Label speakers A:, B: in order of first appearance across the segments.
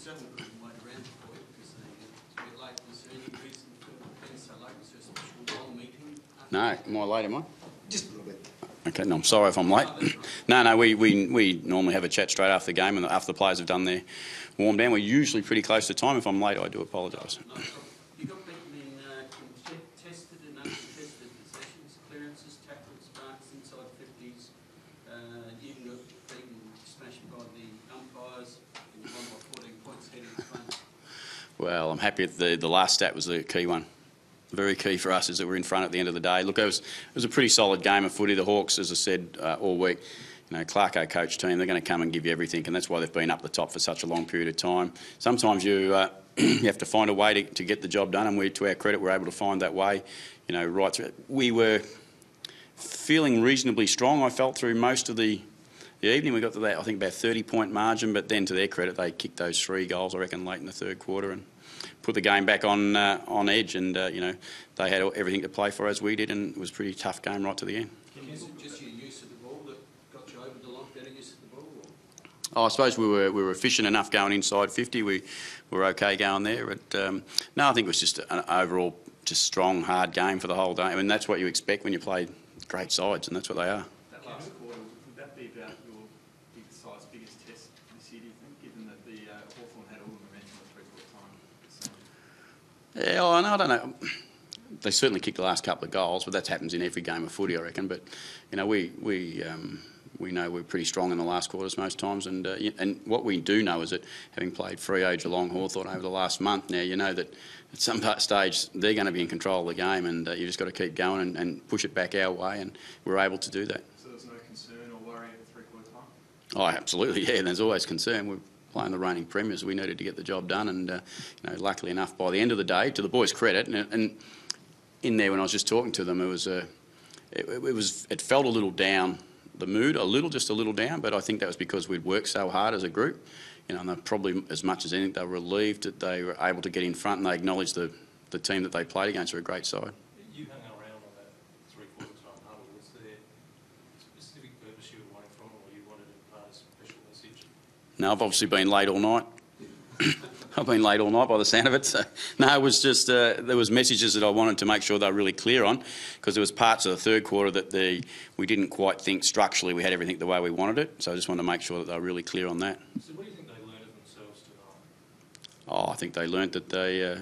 A: several people wait around for you because it's a bit late. Is there any reason for being so late? Was there a special role meeting?
B: No, am I late, am I?
C: Just a little bit.
B: Okay, no, I'm sorry if I'm late. No, we normally have a chat straight after the game and after the players have done their warm down. We're usually pretty close to time. If I'm late, I do apologise.
A: No problem. You got people in contested and uncontested possessions, clearances, tackles, marks inside 50s. You got beaten, smashed by the umpires, and you won by 14 points heading in front.
B: Well, I'm happy that the last stat was the key one. Very key for us is that we're in front at the end of the day. Look, it was a pretty solid game of footy. The Hawks, as I said all week, Clarko coach team, they're going to come and give you everything, and that's why they've been up the top for such a long period of time. Sometimes you you have to find a way to get the job done, and we, to our credit, we're able to find that way. Right through. We were feeling reasonably strong. I felt through most of the evening. We got to that, I think, about 30-point margin, but then to their credit, they kicked those 3 goals, I reckon, late in the third quarter and put the game back on edge, and they had everything to play for as we did, and it was a pretty tough game right to the end.
A: Is it just your use of the ball that got you over the line, better use of the ball?
B: I suppose we were efficient enough going inside 50. We were okay going there, but no, I think it was just an overall just strong, hard game for the whole day. I mean, that's what you expect when you play great sides, and that's what they are.
D: That last quarter, would that be about your biggest test this year, do you think, given that the Hawthorn had all the momentum at three-quarter time?
B: Yeah, I don't know. They certainly kicked the last couple of goals, but that happens in every game of footy, I reckon. But we know we're pretty strong in the last quarters most times, and what we do know is that having played Freo, Geelong, Hawthorn over the last month now, you know that at some stage they're going to be in control of the game, and you just got to keep going and push it back our way, and we're able to do that.
D: So there's no concern or worry at three-quarter time?
B: Oh, absolutely, yeah. There's always concern. We're playing the reigning premiers. We needed to get the job done, and luckily enough, by the end of the day, to the boys' credit, and in there when I was just talking to them, it felt a little down. The mood, just a little down, but I think that was because we'd worked so hard as a group, and they probably, as much as anything, they were relieved that they were able to get in front, and they acknowledged the team that they played against were a great side.
E: You hung around on that three-quarter time huddle. Was there a specific purpose you were wanting from it, or you wanted to impart a special message?
B: No, I've obviously been late all night. I've been late all night by the sound of it. So, no, it was just there was messages that I wanted to make sure they were really clear on, because there was parts of the third quarter that we didn't quite think structurally we had everything the way we wanted it. So I just wanted to make sure that they were really clear on that.
E: So what do you think they learned of themselves tonight?
B: Oh, I think they learnt that they,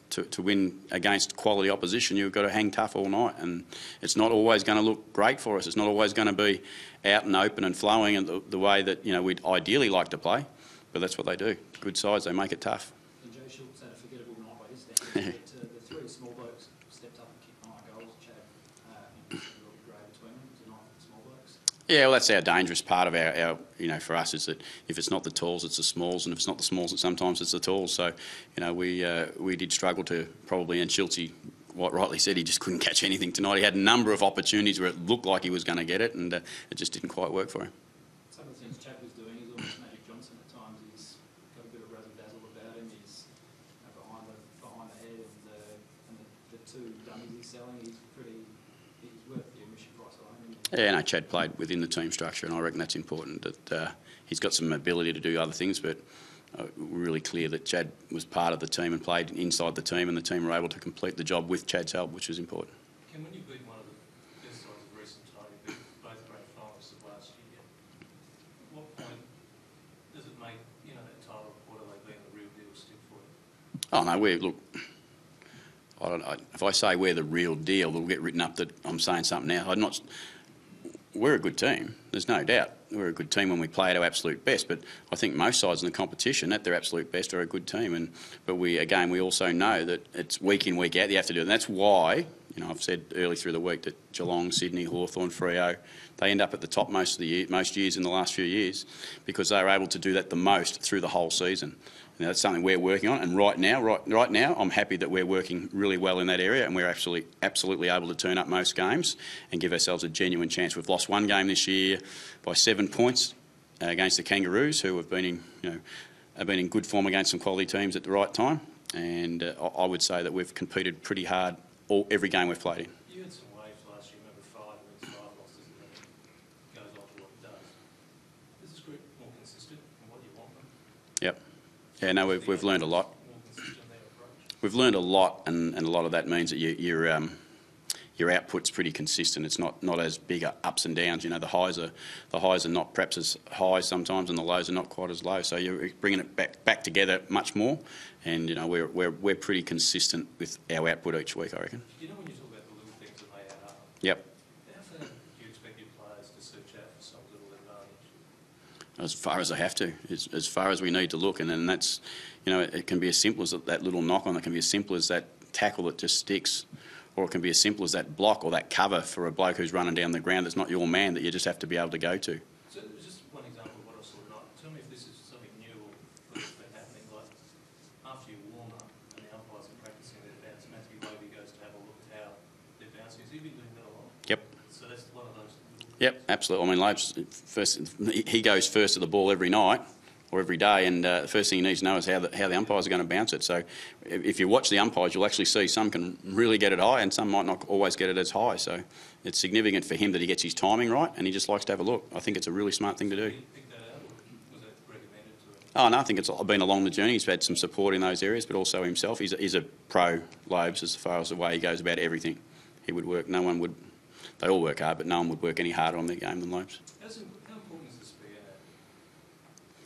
B: to win against quality opposition, you've got to hang tough all night, and it's not always going to look great for us. It's not always going to be out and open and flowing and the way that we'd ideally like to play. But that's what they do. Good sides, they make it tough.
F: And Joe Schultz had a forgettable night by his standards, but the 3 small blokes stepped up and kicked 9 goals. Chad, a little grey between them tonight for the small blokes. Yeah, well, that's our dangerous part of our for us, is that if it's not the talls, it's the smalls, and if it's not the smalls, sometimes it's the talls. So, we did struggle to probably, and Schultz, what rightly said, he just couldn't catch anything tonight. He had a number of opportunities where it looked like he was going to get it, and it just didn't quite work for him. Some of the things Chad was doing, he's almost Magic Johnson at times. He's got a bit of razzle-dazzle about him. He's behind the head, and the 2 dummies he's selling, he's worth the admission price alone.
B: Yeah, no, Chad played within the team structure, and I reckon that's important, that he's got some ability to do other things, but we're really clear that Chad was part of the team and played inside the team, and the team were able to complete the job with Chad's help, which was important.
E: Ken, when you beat one of the best sides of recent time, you beat both grand finalists of last year, at what point does it make that title report, like being the real deal, stick for you?
B: Oh no, look. I don't know. If I say we're the real deal, it'll get written up that I'm saying something now. We're a good team. There's no doubt. We're a good team when we play at our absolute best. But I think most sides in the competition, at their absolute best, are a good team. But we also know that it's week in, week out. You have to do it. And that's why, I've said early through the week that Geelong, Sydney, Hawthorn, Freo, they end up at the top most years in the last few years, because they are able to do that the most through the whole season. Now, that's something we're working on, and right now, I'm happy that we're working really well in that area, and we're absolutely able to turn up most games and give ourselves a genuine chance. We've lost 1 game this year by 7 points against the Kangaroos, who have been in good form against some quality teams at the right time, and I would say that we've competed pretty hard every game we've played in.
E: You had some waves last year, remember 5 wins, 5 losses, and then it goes on to what it does. Is this group more consistent in what you want them?
B: Yep. Yeah, no, we've learned a lot.
E: More consistent their approach.
B: We've learned a lot, and a lot of that means that your output's pretty consistent. It's not as big ups and downs. You know, the highs are not perhaps as high sometimes, and the lows are not quite as low. So you're bringing it back together much more, and you know we're pretty consistent with our output each week, I reckon.
E: You know, when you talk about the little things that may add up.
B: Yep.
E: How far do you expect your players to search out for some little advantage?
B: As far as I have to, as far as we need to look, and then that's, you know, it can be as simple as that little knock on. It can be as simple as that tackle that just sticks. Or it can be as simple as that block or that cover for a bloke who's running down the ground that's not your man that you just have to be able to go to.
E: So just one example of what I saw tonight. Tell me if this is something new or that's been happening. Like after you warm up and the umpires are practicing their bounce, Matthew Logie goes to have a look at how they're bouncing. Has he been doing that a lot?
B: Yep.
E: So that's one of those.
B: Yep, absolutely. I mean, Lopes, he goes first to the ball every night or every day, and the first thing he needs to know is how the umpires are going to bounce it. So if you watch the umpires, you'll actually see some can really get it high and some might not always get it as high. So it's significant for him that he gets his timing right, and he just likes to have a look. I think it's a really smart thing to do.
E: Did he pick that out, or was that recommended to him?
B: Oh, no, I think it's been along the journey. He's had some support in those areas, but also himself. He's a pro, Lobes, as far as the way he goes about everything. He would work. No one would. They all work hard, but no one would work any harder on their game than Lopes.
E: How important is the spare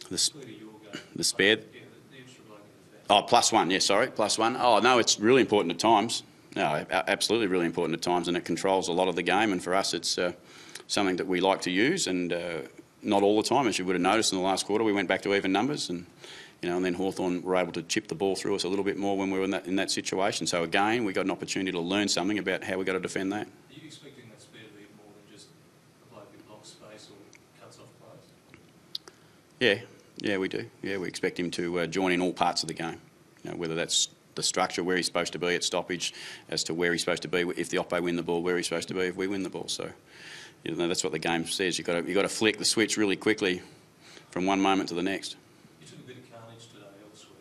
E: now?
B: The
E: Clear to your game.
B: The spare?
E: Yeah, the extra bloke in the fence.
B: Oh, +1, yeah, sorry, +1. Oh, no, it's really important at times. No, absolutely really important at times, and it controls a lot of the game, and for us it's something that we like to use, and not all the time. As you would have noticed in the last quarter, we went back to even numbers, and you know, and then Hawthorn were able to chip the ball through us a little bit more when we were in that situation. So again, we got an opportunity to learn something about how we got to defend that.
E: Are you expecting that spare to be more than just a bloke who blocks space or cuts off plays?
B: Yeah, we do. Yeah, we expect him to join in all parts of the game. You know, whether that's the structure, where he's supposed to be at stoppage, as to where he's supposed to be if the Oppo win the ball, where he's supposed to be if we win the ball. So, you know, that's what the game says. You've got to flick the switch really quickly from one moment to the next.
E: You took a bit of carnage today elsewhere.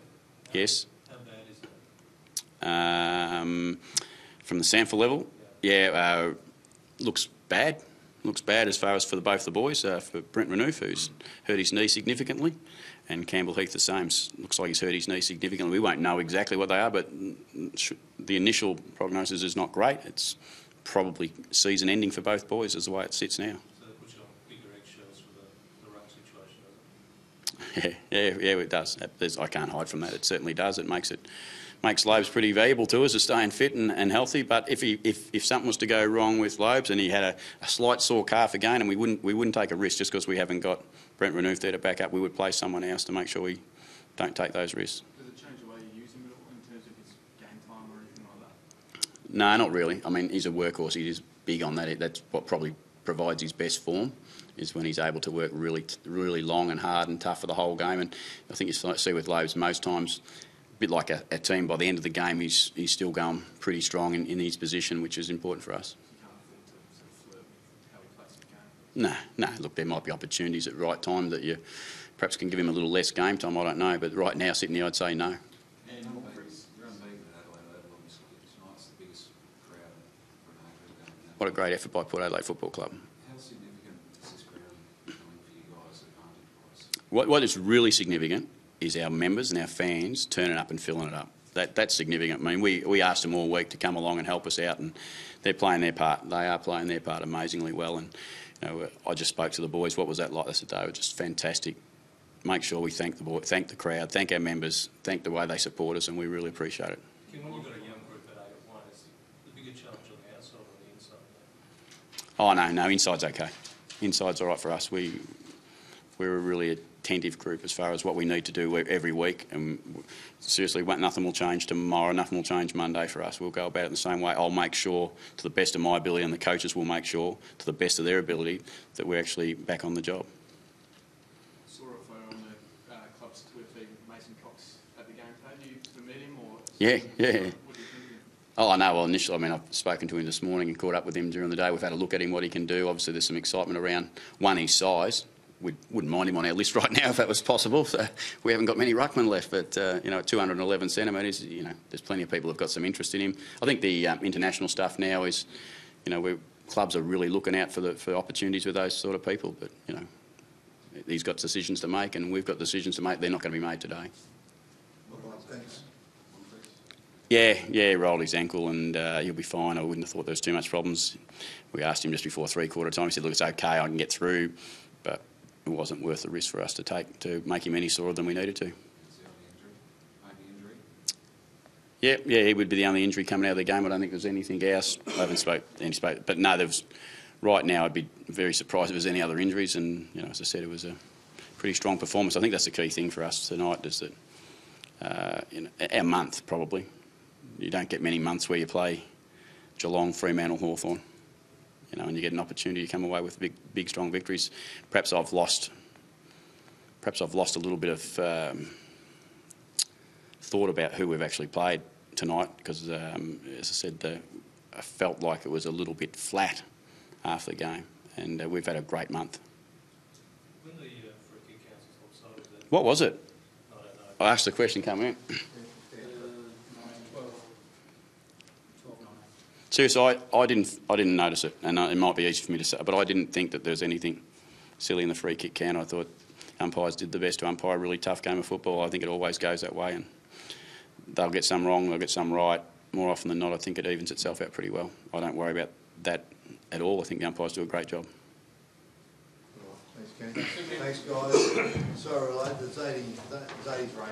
B: Yes.
E: How bad is that?
B: From the Sanford level, yeah, looks bad. Looks bad as far as for both the boys. For Brent Renouf, who's hurt his knee significantly, and Campbell Heath the same. Looks like he's hurt his knee significantly. We won't know exactly what they are, but the initial prognosis is not great. It's probably season ending for both boys is the way it sits now.
E: So that puts you on bigger eggshells for the ruck situation, doesn't it?
B: Yeah, it does. I can't hide from that. It certainly does. It makes Lobes pretty valuable to us as staying fit and healthy. But if something was to go wrong with Lobes and he had a slight sore calf again, and we wouldn't take a risk just because we haven't got Brent Renouf there to back up, we would play someone else to make sure we don't take those risks.
D: Does it change the way you use him at all in terms of his game time or anything like that?
B: No, not really. I mean, he's a workhorse. He is big on that. That's what probably provides his best form, is when he's able to work really long and hard and tough for the whole game. And I think you see with Lobes most times, a bit like a team, by the end of the game, he's still going pretty strong in his position, which is important for us.
D: You can't afford to sort of flirt with how he plays the game.
B: No. Look, there might be opportunities at the right time that you perhaps can give him a little less game time. I don't know, but right now, sitting here, I'd say no.
C: And you're unbeaten at Adelaide, obviously. Tonight's the biggest crowd for an Adelaide.
B: What a great effort by Port Adelaide Football Club.
C: How significant is this crowd becoming for you guys advantage-wise?
B: What is really significant is our members and our fans turning up and filling it up. That's significant. I mean, we asked them all week to come along and help us out, and they're playing their part. They are playing their part amazingly well. And you know, I just spoke to the boys. What was that like? They said they were just fantastic. Make sure we thank the crowd, thank our members, thank the way they support us, and we really appreciate it.
E: Kim, when you've got a young group at 8-1, is the bigger challenge on the outside or the inside?
B: Oh no, inside's okay. Inside's all right for us. We're a really attentive group as far as what we need to do every week, and seriously, nothing will change tomorrow, nothing will change Monday for us. We'll go about it the same way. I'll make sure, to the best of my ability, and the coaches will make sure, to the best of their ability, that we're actually back on the job.
D: Saw a photo on the club's Twitter feed, Mason Cox at the game today. Do you sort of meet him or?
B: Yeah.
D: What do you think?
B: Oh, no, well, initially, I mean, I've spoken to him this morning and caught up with him during the day. We've had a look at him, what he can do. Obviously, there's some excitement around, one, his size. We wouldn't mind him on our list right now if that was possible. So we haven't got many ruckmen left, but, you know, at 211 centimetres, you know, there's plenty of people who've got some interest in him. I think the international stuff now is, you know, clubs are really looking out for opportunities with those sort of people. But, you know, he's got decisions to make and we've got decisions to make. They're not going to be made today.
C: Thanks.
B: Yeah, he rolled his ankle and he'll be fine. I wouldn't have thought there was too much problems. We asked him just before three-quarter time. He said, look, it's okay, I can get through. But it wasn't worth the risk for us to take to make him any sorer than we needed to.
C: Is the only injury?
B: Yeah, he would be the only injury coming out of the game. I don't think there's anything else. I haven't spoke. But no, there was. Right now, I'd be very surprised if there's any other injuries. And as I said, it was a pretty strong performance. I think that's the key thing for us tonight, is that our month probably. You don't get many months where you play Geelong, Fremantle, Hawthorn, and you get an opportunity to come away with big, strong victories. Perhaps I've lost a little bit of thought about who we've actually played tonight, because, as I said, I felt like it was a little bit flat after the game, and we've had a great month.
E: When the free kick counts as offside, was that?
B: What was it?
E: I don't know.
B: I asked the question coming in.
F: 12-9.
B: Seriously, I didn't notice it, and it might be easy for me to say, but I didn't think that there was anything silly in the free kick count. I thought umpires did the best to umpire a really tough game of football. I think it always goes that way, and they'll get some wrong, they'll get some right. More often than not, I think it evens itself out pretty well. I don't worry about that at all. I think the umpires do a great job.
G: Thanks, Ken. Thanks, guys. Sorry, Adelaide, the Zadie's rain.